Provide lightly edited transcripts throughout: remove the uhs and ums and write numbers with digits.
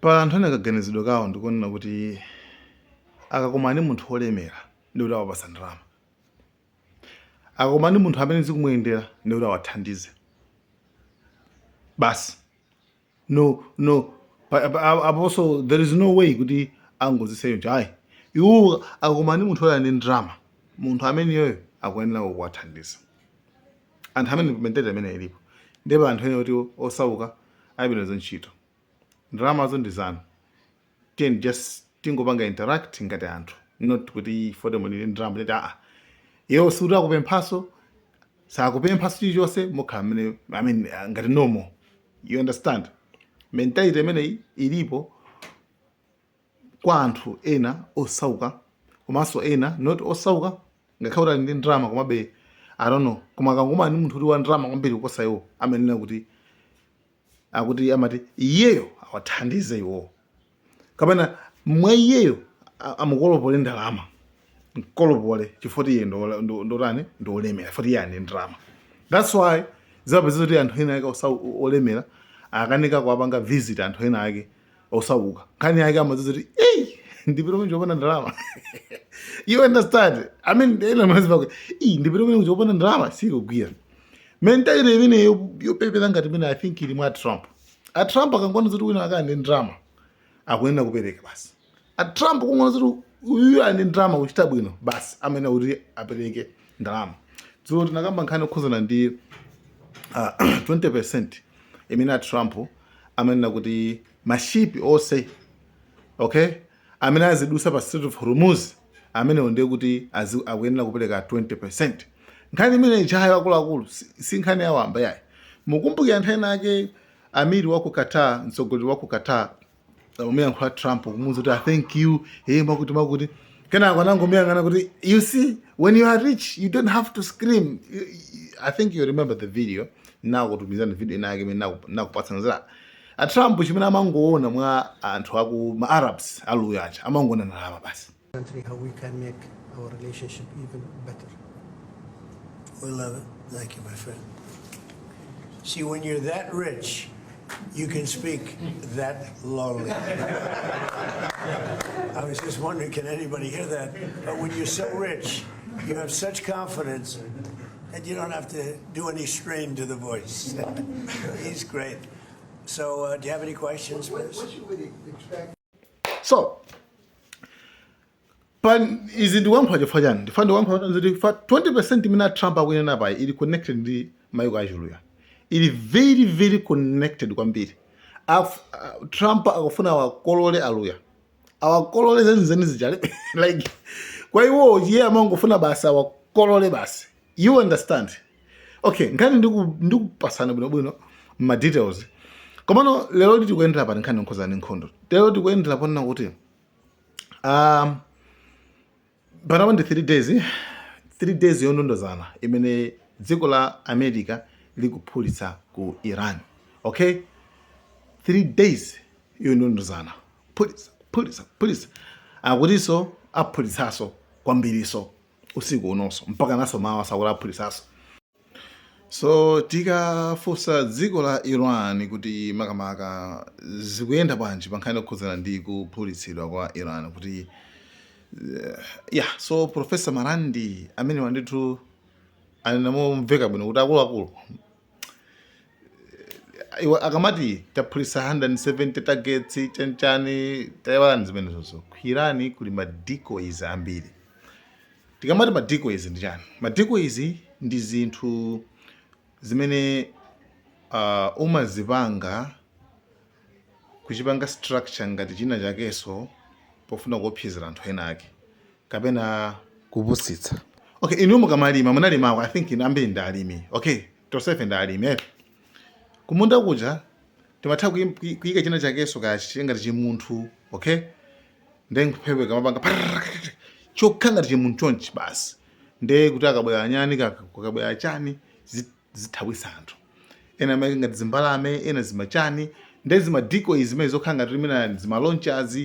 pa anthu ena akaganizidwe kawo ndikuonera kuti akakomani munthu wolemera ndikuti awapasa ndalama, akakomani munthu amene zikumuyendera ndikuti awathandize basi. Also there is no way kuti angoziseyo nje hayi iwo akakomani munthu ola ndi ndalama, munthu amene yoyo akuyenera kuwathandiza. Anthu amene mentality amene ilipo ndipo anthu ene kuti osauka ayipinza ntchito ndalamazo ndi zanu, just tingopanga interact ngati anthu, not kuti fote muli ndalama kuti iwo suti akupemphaso sakupemphaso chilichonse mukhala amene ngati normal. You understand? Mentality imene ilipo kwa anthu ena osauka komanso ena not osauka ngakhale ndi ndalama komabe I don't know, koma akangomani munthu kuti wa ndalama kwambiri kuposa iwo amenena kuti akuti amati iyeyo awathandize iwo kapena mwa iyeyo amukolopole ndalama mkolopole chifoti iye ndotani ndolemera foti iye ane ndalama. That's why zimapezeka kuti anthu ena ake olemera akanika kuwapanga visit anthu ena ake osauka nkhani yake amaziza kuti ndipita kumene chopanda ndalama. You understand? I mean ena maziva kuti ndipita kumene chopanda ndalama sikugwira. Mentality imene yopepera ngati imene I think ili mwa Trump. Trump akangona kuti wina akane ndalama akuyenera kupereka basi. Trump kungona kuti uyu ane ndalama kuchita bwino basi amene kuti apereke ndalama. So tinakamba nkhani okhuzana ndi 20% imene Trump amenena kuti mashipi onse okay amene azidusa pa Strait of Hormuz amene onde kuti akuyenera kupereka 20%. Nkhani imene ichayo akuluakulu si nkhani yawamba yayi. Mukumbukira anthu ena ake amiri waku Qatar, mtsogoleri waku Qatar umeyankhula Trump kumuwuza kuti thank you makuti kenako anangomuyang'ana kuti you see when you are rich you don't have to scream. I think you remember the video. Now kutumizana video inake imene nakupatsana Trump chimene amangoona mwa anthu aku ma Arabs aluya acha amangoona ndalama basi. How we can make our relationship even better. We love it. Thank you, my friend. See, when you're that rich, you can speak that lowly. I was just wondering, can anybody hear that? But when you're so rich, you have such confidence that you don't have to do any strain to the voice. He's great. So, do you have any questions, Chris? What should we expect? So, pan izi ndi wampha chifanyani ndifandi wampha ziti fa 20% imene Trump akuyenera pa ili connected ndi mayiko achuluya, ili very very connected kwambiri. Trump akufuna awakolole aluya, awakolole zenizeni zijali like kwa iwo iye amangofuna basi awakolole basi. You understand? Okay, nkhani ndikupasana bwinobwino ma details. Komano lero tikuyendera pa nkhani nkhozana nkhondo. Lero tikuyendera pona kuti panapa ndi 3 days yondondozana imene dziko la America likuphulitsa ku Iran. Okay? 3 days yondondozana. Phulitsa. Akutiso aphulitsaso kwambiriso usiku unonso mpaka naso mawa sakula aphulitsaso. So tikafunsa dziko la Iran kuti makamaka zikuyenda bwanji pa nkhani yokhuzana ndi kuphulitsidwa kwa Iran kuti so Professor Marandi amene wanditu anamumveka bwino kuti akuluakulu akamati taphulitsa 170 targets chanchani taiwala zimene zonso Iran kuli ma decoys ambiri. Tikamati ma decoys ndi chani? Ma decoys ndi zinthu zimene umazipanga kuchipanga structure ngati china chakeso pofuna kuopsezera anthu ena ake kapena kupusitsa. Okay, inu mukamalima munalimako, I think inu ambiri ndi alimi. Okay, tosefe ndi alimi. Kumunda kuja timatha kuyika china chakeso ngati chimunthu, okay? Then kuphepwe kamapanga chokha ngati chimunthu chonchi basi. Nde kuti akabwera anyani kakabwera chani zithawisa anthu. Ena amake ngati zimbalame, ena zimachani, nde zima decoys zimene zokhala ngati limene zima launchers,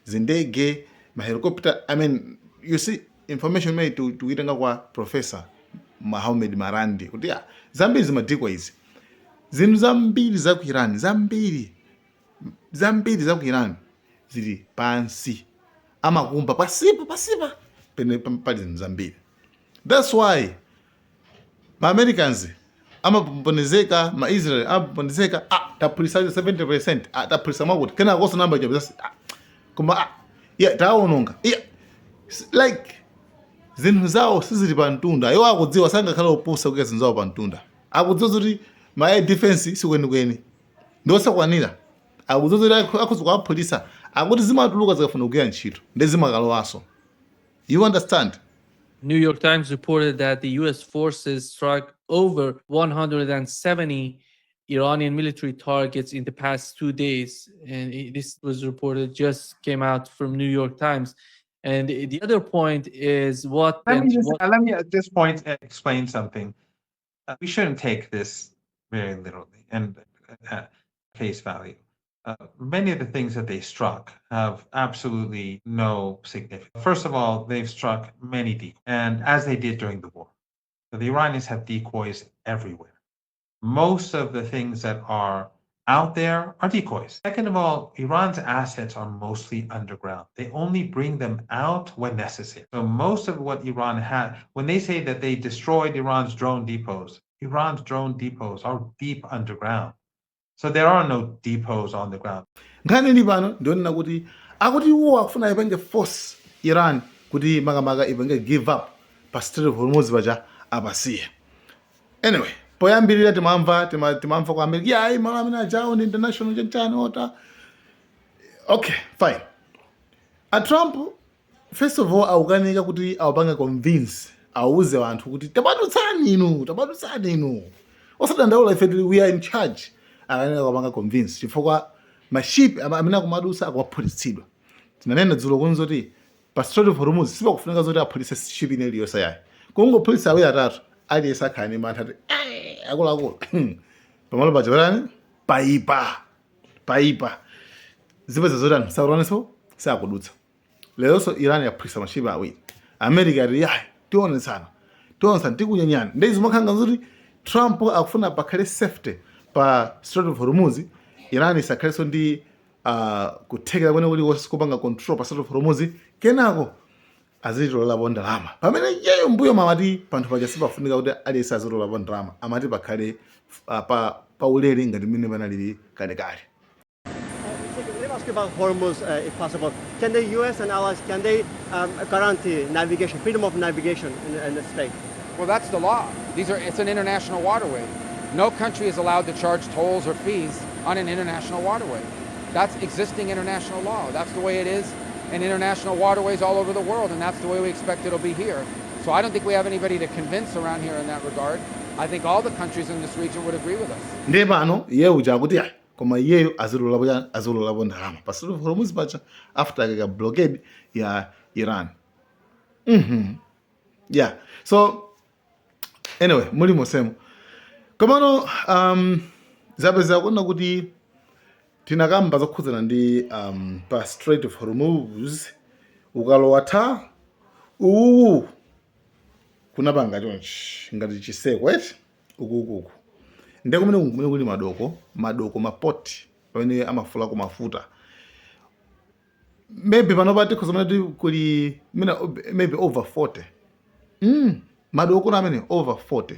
zindege, ma helicopter. I mean, you see information made to kwa Professor Mohammed Marandi kuti zambiri zima decoys. Zinthu zambiri za ku Iran zambiri zambiri za ku Iran zili pansi, amakumba pasipa pene pali zinthu zambiri. That's why ma Americans amaponezeka, ma Israel amaponezeka, taphulisa 70%, taphulisa mwakuti kena koso namba job kuma yeah taononga yeah, like zinthu zawo sizili pa mtunda. Iwo akudziwa sangakhala opusa kuya zinthu zawo pa mtunda, akudziwa kuti ma air defense sikwenikweni ndosakwanira, akudziwa kuti akhuza kuwaphulisa akuti zimatuluka zikafuna kugwira ntchito ndi zimakalowaso. You understand? New York Times reported that the U.S. forces struck over 170 Iranian military targets in the past 2 days. And this was reported, just came out from New York Times. And the other point is Let me at this point explain something. We shouldn't take this very literally and face value. Many of the things that they struck have absolutely no significance. First of all, they've struck many decoys, and as they did during the war. So the Iranians have decoys everywhere. Most of the things that are out there are decoys. Second of all, Iran's assets are mostly underground. They only bring them out when necessary. So most of what Iran had, when they say that they destroyed Iran's drone depots are deep underground. So there are no depots on the ground. Nkhani ili pano ndionena kuti akuti iwo akufuna ipenge force Iran kuti makamaka ipenge give up pa Strait of Hormuz paja apasiye. Anyway, poyambirira timamva kwa America ayi malo amene ajawo ndi international chachani ota. Okay, fine. A Trump first of all akukanika kuti awapanga convince, awuze wanthu kuti tabadutsani inu osadandaula ife we are in charge. Akanika kupanga convince chifukwa maship amene akumadusa akuwaphulitsidwa. Tinanena dzulo kunzoti pa Strait of Hormuz sipakufunika zoti aphulise ship iliyonse yayi, kungophulitsa awiri atatu aliyesa akhani mantha ati akuluakulu pamalo paja paipa zipeza zoti anthu sauroneso sakudutsa. Leronso Iran yaphulitsa maship awiri, America ati yayi tionetsana tikunyenyana. Ndi zimakhanga zoti Trump akufuna pakhale safety pa Strait of Hormuz. Iran isakhalenso ndi kuthekera kwene kulikonse kupanga control pa Strait of Hormuz, kenako azitololapo ndalama. Pamene yeyo mbuyo mamati panthu paja sipafunika kuti aliyese azitololapo ndalama, amati pakhale pa ulere ngati mmene panalili kalekale. Let me ask you about Hormuz, if possible. Can the U.S. and allies, can they guarantee navigation, freedom of navigation in the strait? Well, that's the law. It's an international waterway. No country is allowed to charge tolls or fees on an international waterway. That's existing international law. That's the way it is in international waterways all over the world, and that's the way we expect it'll be here. So I don't think we have anybody to convince around here in that regard. I think all the countries in this region would agree with us. Ndiye pano iyeyo chakuti ayi koma iyeyo azilolapo ndalama pa Strait of Hormuz pacha after a blockade ya Iran. Yeah. So anyway, muli mosemo. Komano zapeza kuona kuti tinakamba zokhudzana ndi pa Strait of Hormuz ukalowa tha kunapanga chonchi ngati chiseko eti ukukuku ndi kumene kuli madoko mapoti pamene amafula ku mafuta. Maybe panopa tikhoza kuti kuli maybe over 40 madoko amene over 40.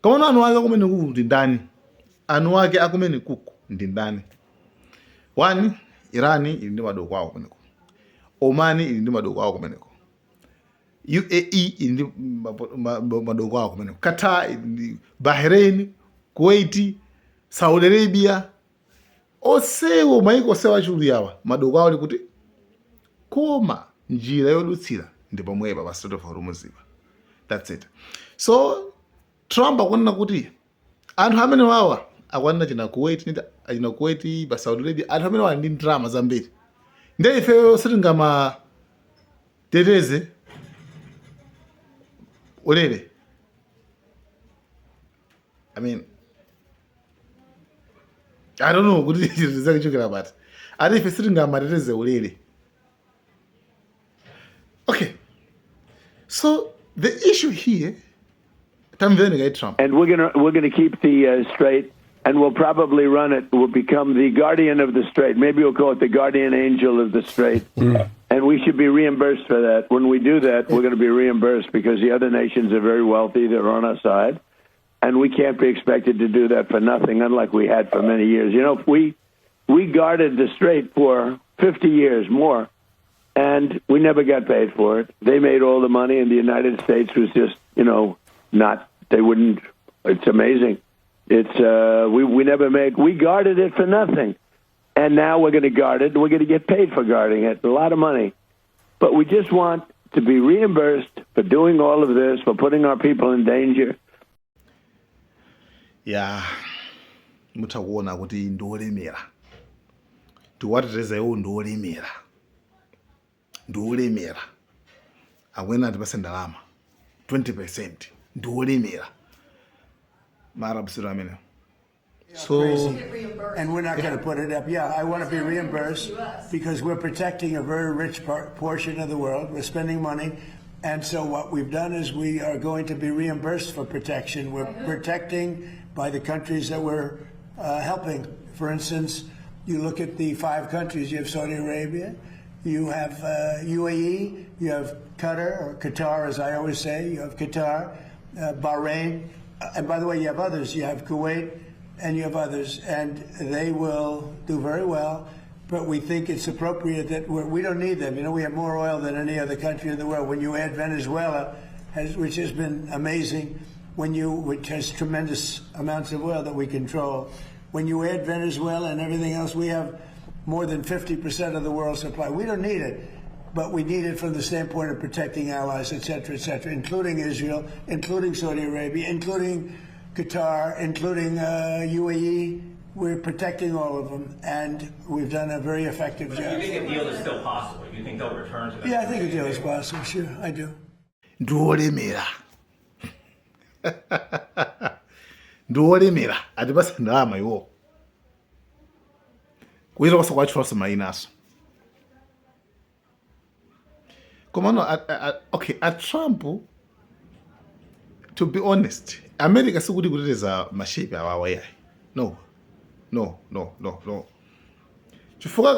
Komano anu ake akumene kuku ndi ndani? Anu ake akumene kuku ndi ndani? One, Irani ili ndi madoko awo kumeneko, Omani ili ndi madoko awo kumeneko, UAE ili ndi madoko awo kumeneko, Qatar ili ndi, Bahrain, Kuwait, Saudi Arabia, osewo maiko osewa achulu yawa madoko awo ali kuti koma njira yodutsira ndi pomwepa pa Strait of Hormuz. That's it. So Trump akunena kuti anthu amene wawa akwanena china Kuwait pa Saudi Arabia, anthu amene wali ndi ndalama zambiri. Ndiye ifeyo sitingama teteze ulere. I mean, I don't know kuti zikuchokera pati. Ati ife sitingama teteze ulere. Okay. So the issue here, Trump, and we're gonna keep the strait and will probably run it, will become the guardian of the strait. Maybe we'll call it the guardian angel of the strait. And we should be reimbursed for that. When we do that, we're going to be reimbursed because the other nations are very wealthy. They're on our side. And we can't be expected to do that for nothing, unlike we had for many years. You know, we guarded the strait for 50 years more, and we never got paid for it. They made all the money, and the United States was just, you know, not, they wouldn't, it's amazing. It's, we guarded it for nothing. And now we're going to guard it, and we're going to get paid for guarding it, a lot of money. But we just want to be reimbursed for doing all of this, for putting our people in danger. Ya, mutakuona kuti ndolemera. Tiwatetezaiwo ndolemera. Ndolemera. Akwena atipase ndalama. 20%. Ndolemera. Mara busiro amene. So, And we're not going to put it up. Yeah, I want to be reimbursed because we're protecting a very rich portion of the world. We're spending money. And so what we've done is we are going to be reimbursed for protection. We're protecting by the countries that we're helping. For instance, you look at the 5 countries. You have Saudi Arabia, you have UAE, you have Qatar, or Qatar as I always say, you have Qatar, Bahrain, and by the way, you have others. You have Kuwait, and you have others, and they will do very well. But we think it's appropriate that we don't need them. You know, we have more oil than any other country in the world. When you add Venezuela, which has been amazing, which has tremendous amounts of oil that we control, when you add Venezuela and everything else, we have more than 50% of the world's supply. We don't need it, but we need it from the standpoint of protecting allies, et cetera, including Israel, including Saudi Arabia, including Qatar, including UAE. We're protecting all of them, and we've done a very effective job. Do you think a deal is still possible? Do you think they'll return to that? Yeah, I think a deal is possible. Sure, I do. ndolemera. Ndolemera. Atipase ndalama iwo. Kuita kwasa kwachirosa mainaso. Koma no, okay, at Trump, to be honest, America sikuti kuteteza mashepi awawa yayi. No. Chifukwa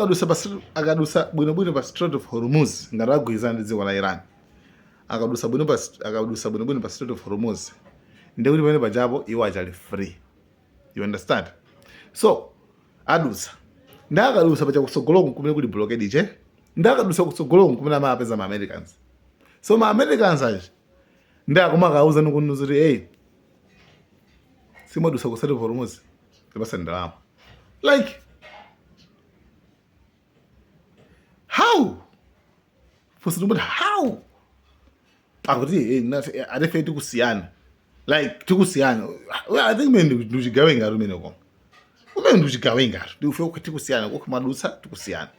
akadusa bwinobwino pa Strait of Hormuz ngati agwirizana ndi dziko la Iran. Akadusa bwinobwino pa Strait of Hormuz. Ndekuti pamene pajapo iwo achali free. You understand? So, adusa. Ndakadusa pacha kutsogoloko kumene kuli blockade che. Ndakadusa kutsogoloko kumene amapeza ma Americans. So ma Americans aje ndakumakauza nukunuza kuti hey, simadusa ku Strait of Hormuz. Tipase ndalama. Like, how? First of all, how? Akuti adefe tikusiyana. Like, tikusiyana. Well, I think men nduchigawe ngaro mene ko. Umene nduchigawe ngaro. Ndiufe ukuthi tikusiyana kokho madusa tikusiyana.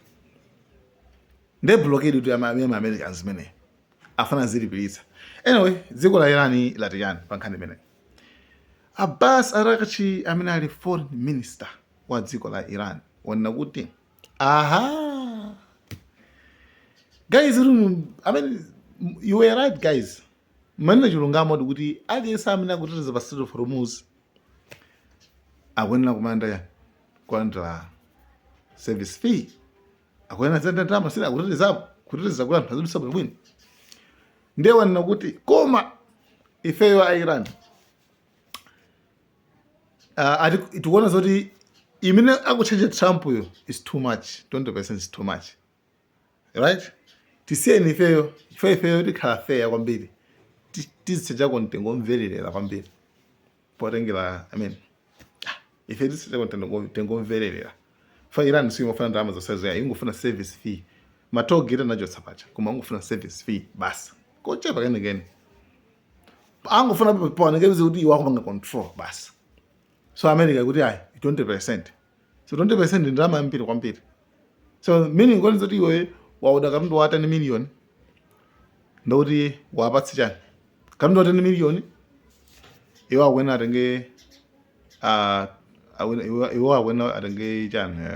Nde blockade to ama Americans mene. Afana zilipilitsa. Anyway, dziko la Iran latiyani pankhani mene. Abbas Araghchi amene ali foreign minister wa dziko la Iran wanena kuti guys, I mean, you were right guys. Manena chilungamo kuti aliyense amene akuteteza pa Strait of Hormuz akwenera kulandira service fee. Akwenera zenda ndalama sina kuteteza kuti anthu azidusa bwino. Ndiye wanena kuti koma ifeyo a Iran tikuona zoti imene akuchenje Trump yo is too much. 20% is too much. Right? Tisiyeni ifeyo tikhala fair kwambiri. Tizitsenja kontengo omvelelera kwambiri. Potengera, I mean, ife tizitsenja kontengo omvelelera. Fa Iran singofuna ndalama zosezo yayo, ingofuna service fee. Matogera nacho sapacha, koma ingofuna service fee basi. Kochepa kenegene. Angofuna pona ngeke kuti iwako banga control basi. So America kuti hayi 20%. So 20% ndi ndalama yambiri kwambiri. So meaning ngoni zoti iwe wauda katundu wa 10 million ndoti wapatsi chani. Katundu wa 10 million iwo akwena atenge iwo akwena atenge chani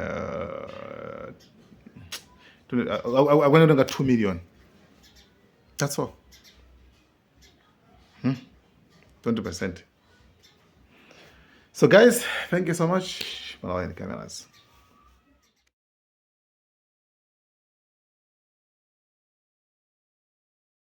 akwena atenga 2 million. That's all. 20%. So guys, thank you so much. Malawian cameras.